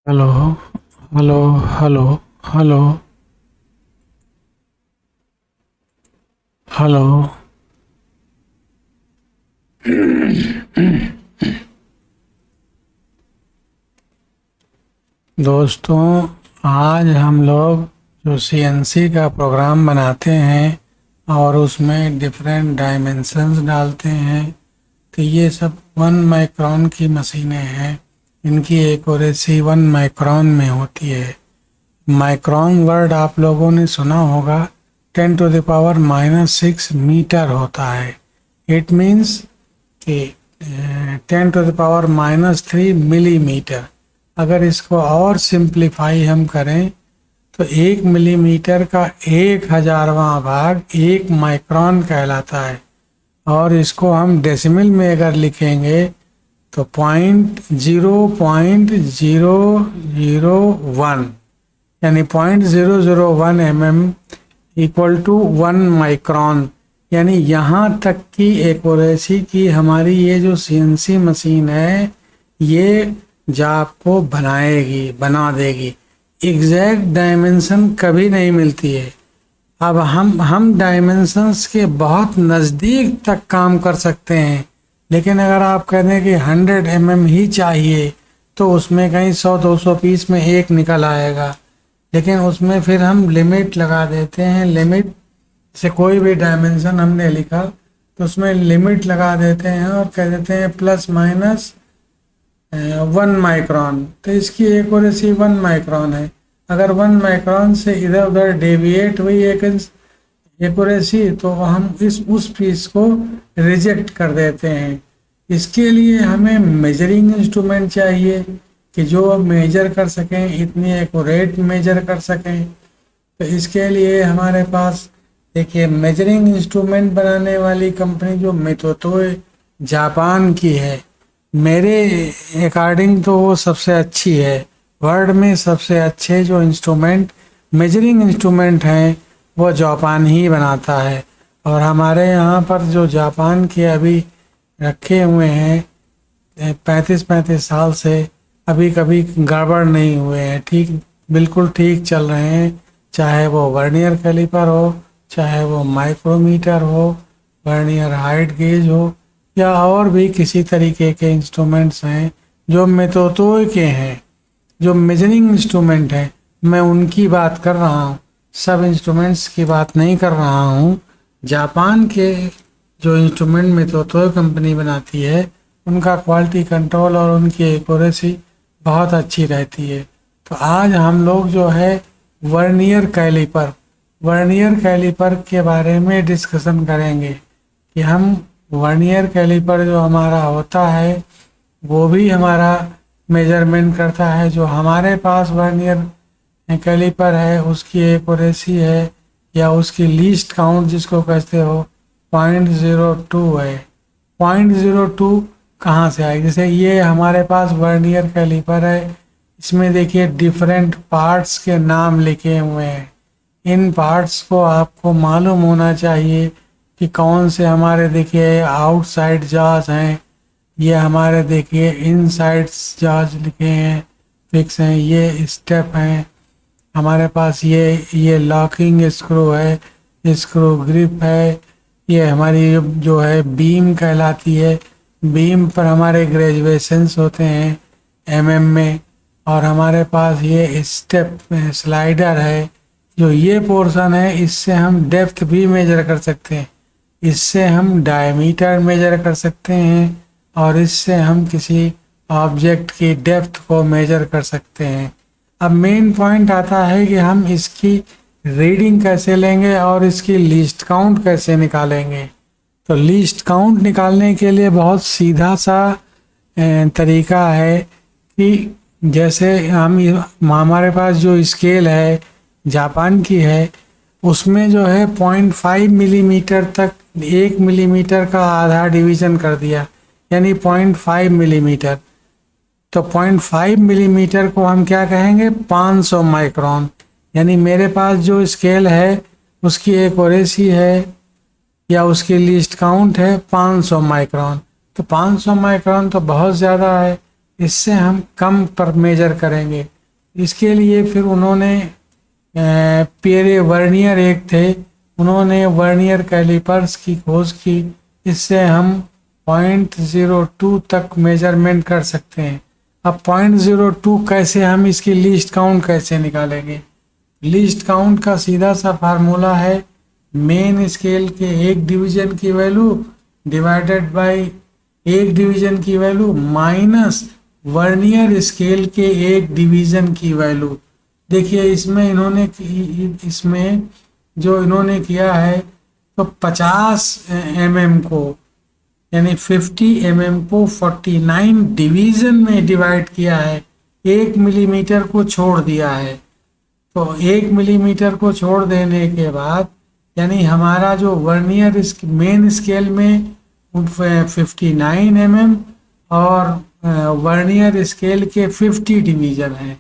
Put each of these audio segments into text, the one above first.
Hello. Hello. Hello. Hello. Hello. दोस्तों, आज हम लोग जो सीएनसी का प्रोग्राम बनाते हैं और उसमें डिफरेंट डायमेंशंस डालते हैं, तो ये सब 1 माइक्रोन की मशीनें हैं। इनकी एक्यूरेसी 1 माइक्रोन में होती है। माइक्रोन वर्ड आप लोगों ने सुना होगा। 10⁻⁻⁶ मीटर होता है। इट मीन्स कि 10⁻³ मिलीमीटर। अगर इसको और सिंप्लीफाई हम करें तो 1 मिलीमीटर का 1,000वां भाग 1 माइक्रोन कहलाता है। और इसको हम डेसिमल में अगर लिखेंगे तो 0.0001, यानी 0.001 mm =1 माइक्रोन। यानी यहाँ तक की एक्यूरेसी की हमारी ये जो सीएनसी मशीन है, ये जाप को बना देगी। एग्जैक्ट डायमेंशन कभी नहीं मिलती है। अब हम डायमेंशंस के बहुत नज़दीक तक काम कर सकते हैं, लेकिन अगर आप कह दें कि 100 mm ही चाहिए तो उसमें कहीं 100-200 पीस में एक निकल आएगा। लेकिन उसमें फिर हम लिमिट लगा देते हैं। लिमिट से कोई भी डायमेंशन हमने लिखा तो उसमें लिमिट लगा देते हैं और कह देते हैं +-1 माइक्रोन। तो इसकी एक्यूरेसी 1 माइक्रोन है। अगर 1 माइक्रोन से इधर उधर डेविएट हुई एक एक्यूरेसी तो हम उस पीस को रिजेक्ट कर देते हैं। इसके लिए हमें मेजरिंग इंस्ट्रूमेंट चाहिए कि जो मेजर कर सकें, इतनी एक्यूरेट मेजर कर सकें। तो इसके लिए हमारे पास देखिए, मेजरिंग इंस्ट्रूमेंट बनाने वाली कंपनी जो मितोतोय जापान की है, मेरे अकॉर्डिंग तो वो सबसे अच्छी है। वर्ल्ड में सबसे अच्छे जो इंस्ट्रूमेंट, मेजरिंग इंस्ट्रूमेंट हैं, वो जापान ही बनाता है। और हमारे यहाँ पर जो जापान के अभी रखे हुए हैं 35-35 साल से, अभी कभी गड़बड़ नहीं हुए हैं। ठीक, बिल्कुल ठीक चल रहे हैं। चाहे वो वर्नियर कैलिपर हो, चाहे वो माइक्रोमीटर हो, वर्नियर हाइट गेज हो, या और भी किसी तरीके के इंस्ट्रूमेंट्स हैं जो मेतोतोय के हैं, जो मेजरिंग इंस्ट्रूमेंट हैं, मैं उनकी बात कर रहा हूँ। सब इंस्ट्रूमेंट्स की बात नहीं कर रहा हूँ। जापान के जो इंस्ट्रूमेंट मेतोतोय कंपनी बनाती है, उनका क्वालिटी कंट्रोल और उनकी एक्यूरेसी बहुत अच्छी रहती है। तो आज हम लोग जो है वर्नियर कैलिपर के बारे में डिस्कशन करेंगे कि हम वर्नियर कैलिपर जो हमारा होता है वो भी हमारा मेजरमेंट करता है। जो हमारे पास वर्नियर कैलिपर है उसकी एक्यूरेसी है या उसकी लीस्ट काउंट जिसको कहते हो 0.02 है। 0.02 कहाँ से आई? जैसे ये हमारे पास वर्नियर कैलिपर है, इसमें देखिए डिफरेंट पार्ट्स के नाम लिखे हुए हैं। इन पार्ट्स को आपको मालूम होना चाहिए कि कौन से हमारे देखिए आउटसाइड जॉज हैं, ये हमारे देखिए इनसाइड जॉज लिखे हैं, फिक्स हैं, ये स्टेप हैं हमारे पास। ये लॉकिंग स्क्रू है, स्क्रू ग्रिप है, ये हमारी जो है बीम कहलाती है। बीम पर हमारे ग्रेजुएशंस होते हैं में। और हमारे पास ये स्टेप स्लाइडर है, जो ये पोर्शन है, इससे हम डेप्थ भी मेजर कर सकते हैं, इससे हम डायमीटर मेजर कर सकते हैं, और इससे हम किसी ऑब्जेक्ट की डेप्थ को मेजर कर सकते हैं। अब मेन पॉइंट आता है कि हम इसकी रीडिंग कैसे लेंगे और इसकी लीस्ट काउंट कैसे निकालेंगे। तो लीस्ट काउंट निकालने के लिए बहुत सीधा सा तरीका है कि जैसे हमारे पास जो स्केल है जापान की है, उसमें जो है 0.5 मिलीमीटर तक 1 मिलीमीटर का आधा डिवीजन कर दिया, यानी 0.5 मिलीमीटर। तो 0.5 मिलीमीटर को हम क्या कहेंगे? 500 माइक्रोन। यानी मेरे पास जो स्केल है उसकी एक्यूरेसी है या उसकी लीस्ट काउंट है 500 माइक्रोन। तो 500 माइक्रोन तो बहुत ज़्यादा है, इससे हम कम पर मेजर करेंगे। इसके लिए फिर उन्होंने पियरे वर्नियर एक थे, उन्होंने वर्नियर कैलिपर्स की खोज की। इससे हम 0.02 तक मेजरमेंट कर सकते हैं। अब 0.02 कैसे, हम इसकी लीस्ट काउंट कैसे निकालेंगे? लीस्ट काउंट का सीधा सा फार्मूला है मेन स्केल के एक डिवीजन की वैल्यू डिवाइडेड बाय एक डिवीजन की वैल्यू माइनस वर्नियर स्केल के एक डिवीजन की वैल्यू। देखिए इसमें इसमें जो इन्होंने किया है तो 50 mm को, यानी 50 mm को 49 डिवीजन में डिवाइड किया है, 1 मिलीमीटर को छोड़ दिया है। तो 1 मिलीमीटर को छोड़ देने के बाद यानी हमारा जो वर्नियर मेन स्केल में 59 mm और वर्नियर स्केल के 50 डिवीजन है।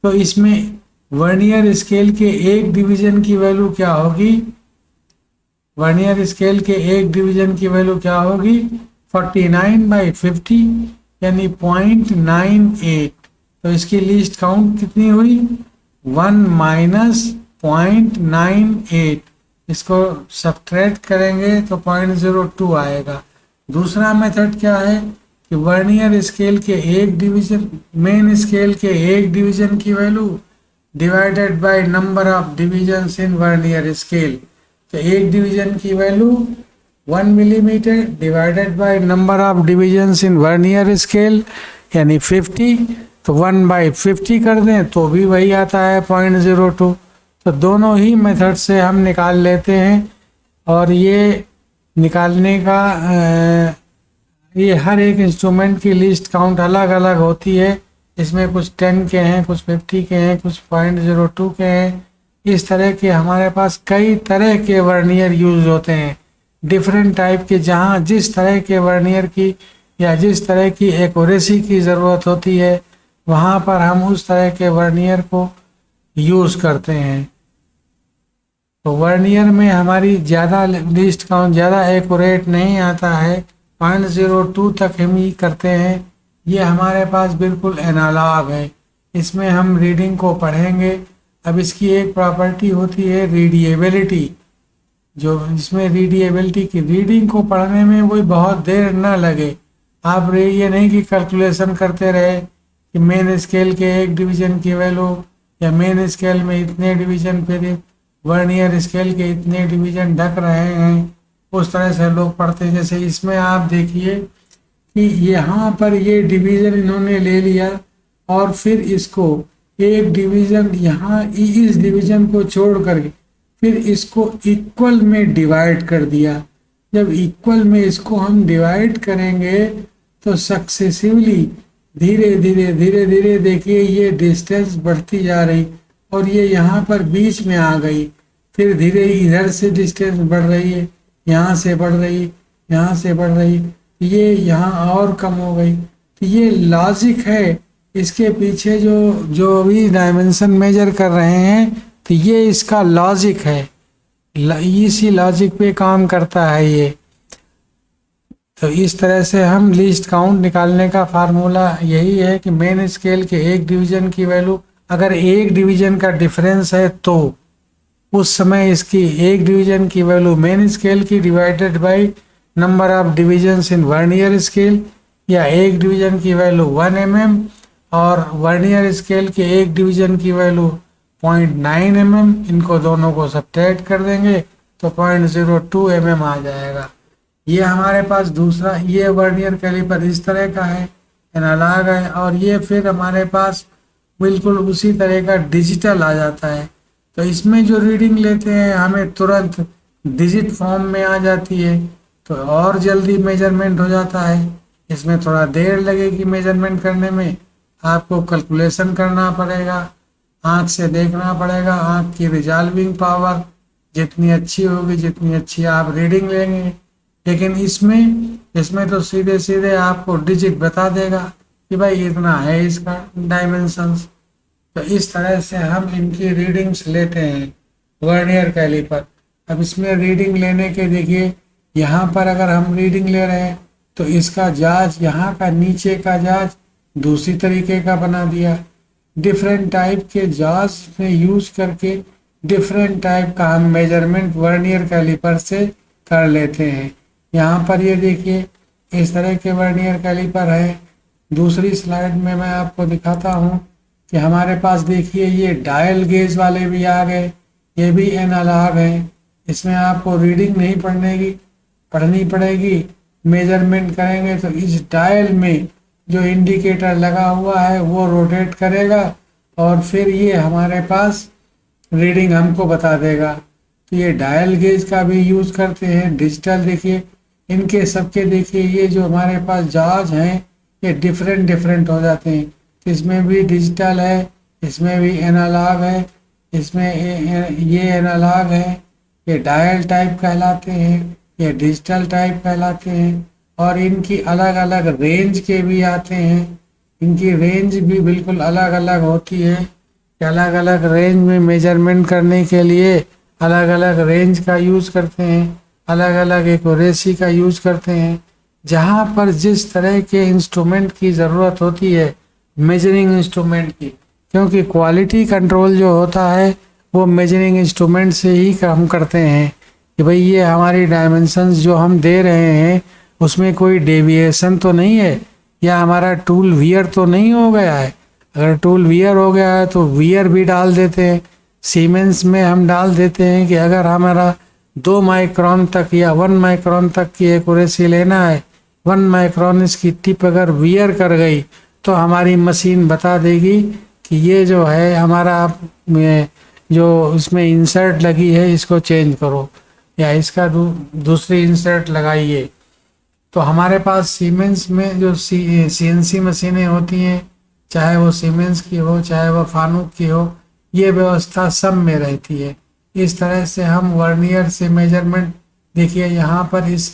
तो इसमें वर्नियर स्केल के एक डिवीजन की वैल्यू क्या होगी? वर्नियर स्केल के एक डिवीजन की वैल्यू क्या होगी? 49/50 यानी 0.98। तो इसकी लीस्ट काउंट कितनी हुई? 1 माइनस 0.98। इसको सब्ट्रैक्ट करेंगे तो 0.02 आएगा। दूसरा मेथड क्या है कि वर्नियर स्केल के एक डिवीजन, मेन स्केल के एक डिवीजन की value divided by number of divisions in vernier scale. तो एक डिवीजन की value 1 millimetre divided by number of divisions in vernier scale यानी 50। तो 1/50 कर दें तो भी वही आता है 0.02। तो दोनों ही मेथड से हम निकाल लेते हैं। और ये निकालने का ये हर एक इंस्ट्रूमेंट की लिस्ट काउंट अलग अलग होती है। इसमें कुछ 10 के हैं, कुछ 50 के हैं, कुछ 0.02 के हैं। इस तरह के हमारे पास कई तरह के वर्नियर यूज होते हैं, डिफरेंट टाइप के, जहाँ जिस तरह के वर्नियर की या जिस तरह की एक्यूरेसी की ज़रूरत होती है वहाँ पर हम उस तरह के वर्नियर को यूज़ करते हैं। तो वर्नियर में हमारी ज़्यादा लिस्ट काउंट ज़्यादा एक्यूरेट नहीं आता है, 0.02 तक हम ही करते हैं। ये हमारे पास बिल्कुल एनालॉग है, इसमें हम रीडिंग को पढ़ेंगे। अब इसकी एक प्रॉपर्टी होती है रीडिएबिलिटी, जो इसमें रीडिएबिलिटी की रीडिंग को पढ़ने में कोई बहुत देर ना लगे। आप ये नहीं कि कैलकुलेशन करते रहे कि मेन स्केल के एक डिवीजन की वैल्यू या मेन स्केल में इतने डिवीजन फिर वर्नियर स्केल के इतने डिवीजन ढक रहे हैं, उस तरह से लोग पढ़ते हैं। जैसे इसमें आप देखिए कि यहाँ पर ये डिवीजन इन्होंने ले लिया और फिर इसको एक डिवीजन यहाँ इस डिवीजन को छोड़ करके फिर इसको इक्वल में डिवाइड कर दिया। जब इक्वल में इसको हम डिवाइड करेंगे तो सक्सेसिवली धीरे धीरे धीरे धीरे देखिए ये डिस्टेंस बढ़ती जा रही और ये यहाँ पर बीच में आ गई। फिर धीरे इधर से डिस्टेंस बढ़ रही है, यहाँ से बढ़ रही, यहाँ से बढ़ रही, ये यहाँ और कम हो गई। तो ये लॉजिक है इसके पीछे, जो भी डायमेंशन मेजर कर रहे हैं तो ये इसका लॉजिक है, इसी लॉजिक पे काम करता है ये। तो इस तरह से हम लीस्ट काउंट निकालने का फार्मूला यही है कि मेन स्केल के एक डिवीजन की वैल्यू, अगर एक डिवीजन का डिफरेंस है तो उस समय इसकी एक डिवीजन की वैल्यू मेन स्केल की divided by number of divisions in vernier scale, या एक डिवीजन की वैल्यू 1 mm और वर्नियर स्केल के एक डिवीजन की वैल्यू 0.9 mm। इनको दोनों को सब्ट्रैक्ट कर देंगे तो 0.02 mm आ जाएगा। ये हमारे पास दूसरा, ये वर्नियर कैलिपर इस तरह का है, एनालॉग है। और ये फिर हमारे पास बिल्कुल उसी तरह का डिजिटल आ जाता है। तो इसमें जो रीडिंग लेते हैं हमें तुरंत डिजिट फॉर्म में आ जाती है, तो और जल्दी मेजरमेंट हो जाता है। इसमें थोड़ा देर लगेगी मेजरमेंट करने में, आपको कैलकुलेशन करना पड़ेगा, आँख से देखना पड़ेगा। आँख की रिजॉल्विंग पावर जितनी अच्छी होगी जितनी अच्छी आप रीडिंग लेंगे। लेकिन इसमें तो सीधे सीधे आपको डिजिट बता देगा कि भाई इतना है इसका डायमेंशंस। तो इस तरह से हम इनकी रीडिंग्स लेते हैं वर्नियर कैलिपर। अब इसमें रीडिंग लेने के देखिए यहाँ पर अगर हम रीडिंग ले रहे हैं तो इसका जांच, यहाँ का नीचे का जांच दूसरी तरीके का बना दिया। डिफरेंट टाइप के जॉज में यूज करके डिफरेंट टाइप का हम मेजरमेंट वर्नियर कैलिपर से कर लेते हैं। यहाँ पर ये देखिए इस तरह के वर्नियर कैलिपर है। दूसरी स्लाइड में मैं आपको दिखाता हूँ कि हमारे पास देखिए ये डायल गेज वाले भी आ गए, ये भी एनालॉग हैं। इसमें आपको रीडिंग नहीं पढ़नी पड़ेगी, मेजरमेंट करेंगे तो इस डायल में जो इंडिकेटर लगा हुआ है वो रोटेट करेगा और फिर ये हमारे पास रीडिंग हमको बता देगा। तो ये डायल गेज का भी यूज़ करते हैं। डिजिटल देखिए इनके सबके देखिए ये जो हमारे पास जॉज हैं ये डिफरेंट हो जाते हैं। तो इसमें भी डिजिटल है, इसमें भी एनालॉग है, इसमें ये एनालॉग है, ये डायल टाइप कहलाते हैं, ये डिजिटल टाइप कहलाते हैं। और इनकी अलग अलग रेंज के भी आते हैं। इनकी रेंज भी बिल्कुल अलग अलग होती है कि अलग अलग रेंज में मेजरमेंट करने के लिए अलग अलग रेंज का यूज़ करते हैं, अलग अलग एक्यूरेसी का यूज़ करते हैं। जहाँ पर जिस तरह के इंस्ट्रूमेंट की ज़रूरत होती है, मेजरिंग इंस्ट्रूमेंट की, क्योंकि क्वालिटी कंट्रोल जो होता है वो मेजरिंग इंस्ट्रूमेंट से ही हम करते हैं कि भाई ये हमारी डायमेंशंस जो हम दे रहे हैं उसमें कोई डेविएशन तो नहीं है, या हमारा टूल वियर तो नहीं हो गया है। अगर टूल वियर हो गया है तो वियर भी डाल देते हैं। सीमेंस में हम डाल देते हैं कि अगर हमारा 2 माइक्रोन तक या 1 माइक्रोन तक की एक्यूरेसी लेना है, 1 माइक्रोन इसकी टिप अगर वियर कर गई तो हमारी मशीन बता देगी कि ये जो है हमारा जो इसमें इंसर्ट लगी है इसको चेंज करो या इसका दूसरी इंसर्ट लगाइए। तो हमारे पास सीमेंस में जो CNC मशीनें होती हैं, चाहे वो सीमेंस की हो चाहे वो फानुक की हो, ये व्यवस्था सब में रहती है। इस तरह से हम वर्नियर से मेजरमेंट देखिए यहाँ पर इस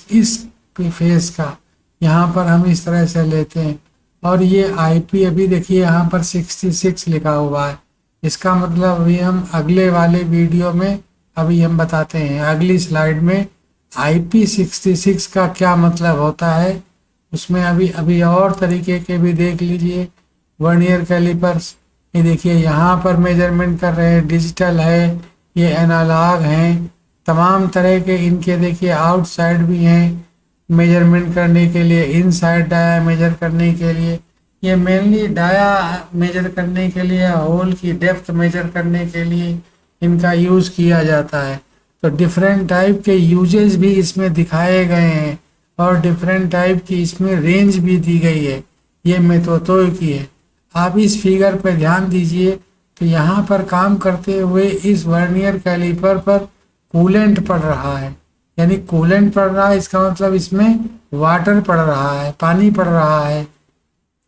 फेस का यहाँ पर हम इस तरह से लेते हैं। और ये IP अभी देखिए यहाँ पर 66 लिखा हुआ है। इसका मतलब अभी हम अगले वाले वीडियो में अभी हम बताते हैं, अगली स्लाइड में IP66 का क्या मतलब होता है। उसमें अभी और तरीके के भी देख लीजिए वर्नियर कैलिपर्स। ये देखिए यहाँ पर मेजरमेंट कर रहे हैं, डिजिटल है, ये एनालॉग हैं, तमाम तरह के इनके देखिए आउटसाइड भी हैं मेजरमेंट करने के लिए, इनसाइड डाया मेजर करने के लिए। ये मेनली डाया मेजर करने के लिए, होल की डेप्थ मेजर करने के लिए इनका यूज़ किया जाता है। तो डिफरेंट टाइप के यूजेस भी इसमें दिखाए गए हैं और डिफरेंट टाइप की इसमें रेंज भी दी गई है। ये मेथोतो की है। आप इस फिगर पर ध्यान दीजिए तो यहाँ पर काम करते हुए इस वर्नियर कैलिपर पर कूलेंट पड़ रहा है, यानी कूलेंट पड़ रहा है, इसका मतलब इसमें वाटर पड़ रहा है, पानी पड़ रहा है।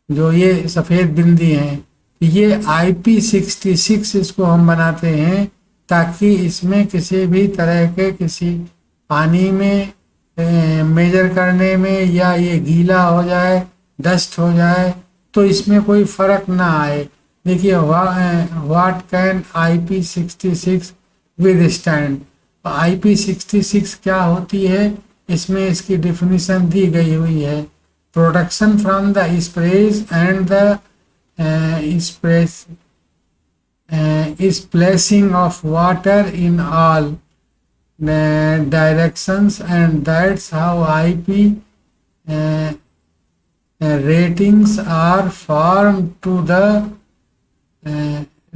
जो ये सफ़ेद बिंदी हैं ये IP66 इसको हम बनाते हैं ताकि इसमें किसी भी तरह के किसी पानी में मेजर करने में या ये गीला हो जाए, डस्ट हो जाए तो इसमें कोई फर्क ना आए। देखिए what can IP66 with stand. IP66 क्या होती है, इसमें इसकी डिफिनीशन दी गई हुई है। Production from the sprays and the is placing of water in all directions, and that's how IP ratings are formed to the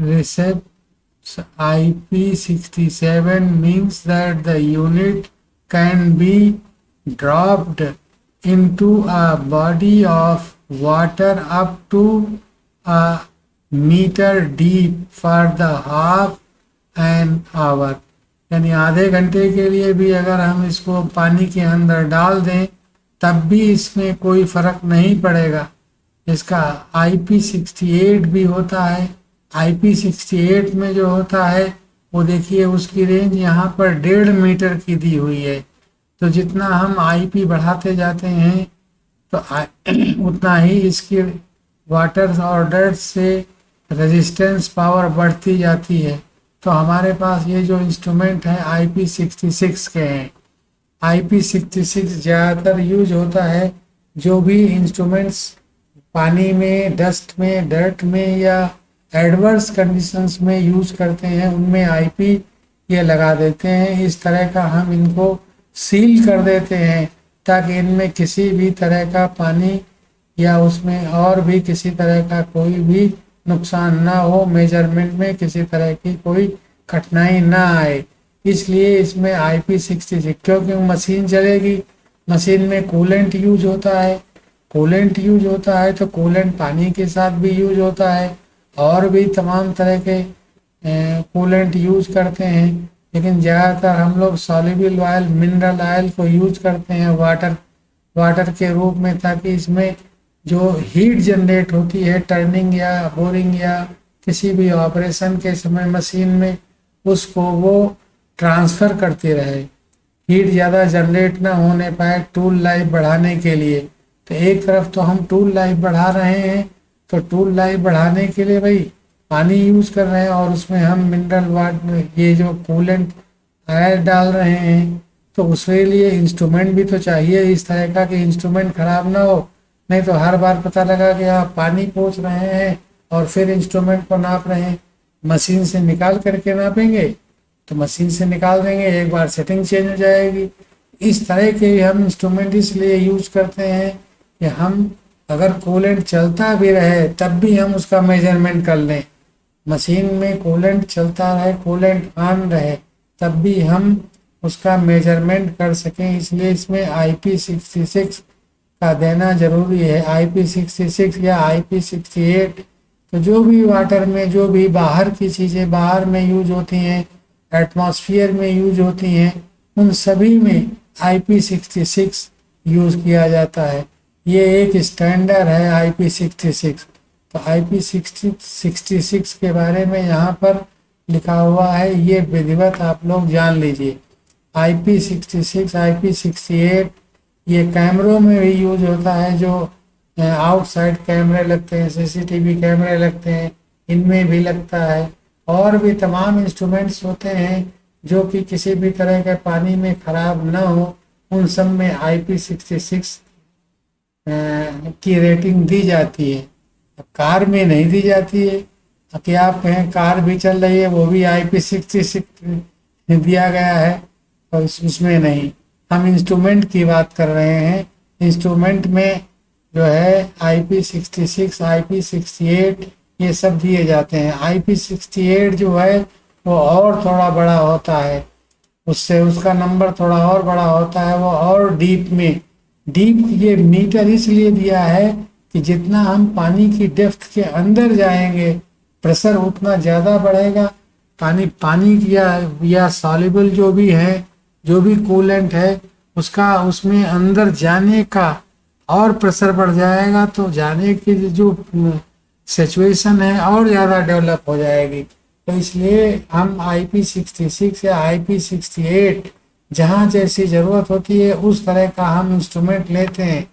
receipts. IP67 means that the unit can be dropped into a body of water up to a metre deep for the half an hour, यानी आधे घंटे के लिए भी अगर हम इसको पानी के अंदर डाल दें तब भी इसमें कोई फर्क नहीं पड़ेगा। इसका IP68 भी होता है। IP68 में जो होता है वो देखिए उसकी रेंज यहाँ पर 1.5 मीटर की दी हुई है। तो जितना हम IP बढ़ाते जाते हैं तो उतना ही इसकी वाटर और डर्ट से रेजिस्टेंस पावर बढ़ती जाती है। तो हमारे पास ये जो इंस्ट्रूमेंट है IP66 के हैं। IP66 ज़्यादातर यूज होता है जो भी इंस्ट्रूमेंट्स पानी में, डस्ट में, डर्ट में या एडवर्स कंडीशंस में यूज करते हैं उनमें आईपी ये लगा देते हैं। इस तरह का हम इनको सील कर देते हैं ताकि इनमें किसी भी तरह का पानी या उसमें और भी किसी तरह का कोई भी नुकसान ना हो, मेजरमेंट में किसी तरह की कोई कठिनाई ना आए। इसलिए इसमें IP66, क्योंकि मशीन चलेगी, मशीन में कूलेंट यूज होता है, कूलेंट यूज होता है तो कूलेंट पानी के साथ भी यूज होता है और भी तमाम तरह के कूलेंट यूज करते हैं। लेकिन ज़्यादातर हम लोग सॉल्युबल ऑयल, मिनरल ऑयल को यूज करते हैं वाटर के रूप में, ताकि इसमें जो हीट जनरेट होती है टर्निंग या बोरिंग या किसी भी ऑपरेशन के समय मशीन में, उसको वो ट्रांसफ़र करती रहे, हीट ज़्यादा जनरेट ना होने पाए टूल लाइफ बढ़ाने के लिए। तो एक तरफ तो हम टूल लाइफ बढ़ा रहे हैं, तो टूल लाइफ बढ़ाने के लिए भाई पानी यूज़ कर रहे हैं और उसमें हम मिनरल वाटर ये जो कूलेंट एयर डाल रहे हैं, तो उसके लिए इंस्ट्रूमेंट भी तो चाहिए इस तरह का कि इंस्ट्रूमेंट ख़राब ना हो। नहीं तो हर बार पता लगा कि आप पानी पोंछ रहे हैं और फिर इंस्ट्रूमेंट को नाप रहे हैं। मशीन से निकाल करके नापेंगे तो मशीन से निकाल देंगे, एक बार सेटिंग चेंज हो जाएगी। इस तरह के हम इंस्ट्रूमेंट इसलिए यूज करते हैं कि हम अगर कूलेंट चलता भी रहे तब भी हम उसका मेजरमेंट कर लें। मशीन में कूलेंट चलता रहे, कूलेंट ऑन रहे, तब भी हम उसका मेजरमेंट कर सकें। इसलिए इसमें IP66 का देना जरूरी है। IP66 या IP68, तो जो भी वाटर में जो भी बाहर की चीज़ें बाहर में यूज होती हैं, एटमॉस्फेयर में यूज होती हैं, उन सभी में IP66 यूज़ किया जाता है। ये एक स्टैंडर्ड है IP66। तो IP66 के बारे में यहाँ पर लिखा हुआ है, ये विधिवत आप लोग जान लीजिए। IP66, IP68 ये कैमरों में भी यूज होता है, जो आउटसाइड कैमरे लगते हैं, CCTV कैमरे लगते हैं, इनमें भी लगता है। और भी तमाम इंस्ट्रूमेंट्स होते हैं जो कि किसी भी तरह के पानी में ख़राब ना हो, उन सब में IP66 की रेटिंग दी जाती है। कार में नहीं दी जाती है कि आप कहें कार भी चल रही है वो भी IP66 दिया गया है, और इसमें नहीं। हम इंस्ट्रूमेंट की बात कर रहे हैं। इंस्ट्रूमेंट में जो है IP66, IP68 ये सब दिए जाते हैं। IP68 जो है वो और थोड़ा बड़ा होता है, उससे उसका नंबर थोड़ा और बड़ा होता है, वो और डीप में। डीप ये मीटर इसलिए दिया है कि जितना हम पानी की डेप्थ के अंदर जाएंगे प्रेशर उतना ज़्यादा बढ़ेगा। पानी या सॉल्युबल जो भी है, जो भी कूलेंट है, उसका उसमें अंदर जाने का और प्रेशर बढ़ जाएगा, तो जाने की जो सिचुएशन है और ज़्यादा डेवलप हो जाएगी। तो इसलिए हम IP66 या IP68 जहाँ जैसी ज़रूरत होती है उस तरह का हम इंस्ट्रूमेंट लेते हैं।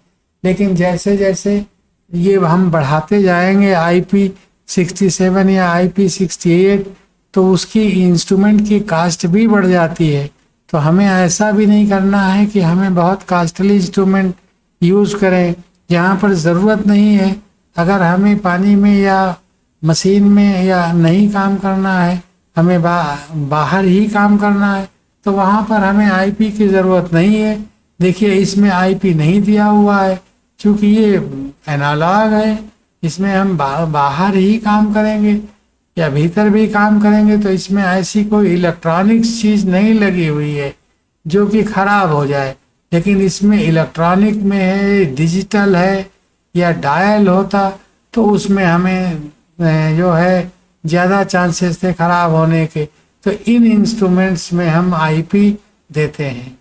लेकिन जैसे जैसे ये हम बढ़ाते जाएंगे IP67 या IP68, तो उसकी इंस्ट्रूमेंट की कास्ट भी बढ़ जाती है। तो हमें ऐसा भी नहीं करना है कि हमें बहुत कास्टली इंस्ट्रूमेंट यूज़ करें जहाँ पर ज़रूरत नहीं है। अगर हमें पानी में या मशीन में या नहीं काम करना है, हमें बाहर ही काम करना है, तो वहाँ पर हमें IP की ज़रूरत नहीं है। देखिए इसमें IP नहीं दिया हुआ है क्योंकि ये एनालॉग है। इसमें हम बाहर ही काम करेंगे या भीतर भी काम करेंगे, तो इसमें ऐसी कोई इलेक्ट्रॉनिक्स चीज़ नहीं लगी हुई है जो कि ख़राब हो जाए। लेकिन इसमें इलेक्ट्रॉनिक में है, डिजिटल है या डायल होता, तो उसमें हमें जो है ज़्यादा चांसेस थे ख़राब होने के। तो इन इंस्ट्रूमेंट्स में हम IP देते हैं।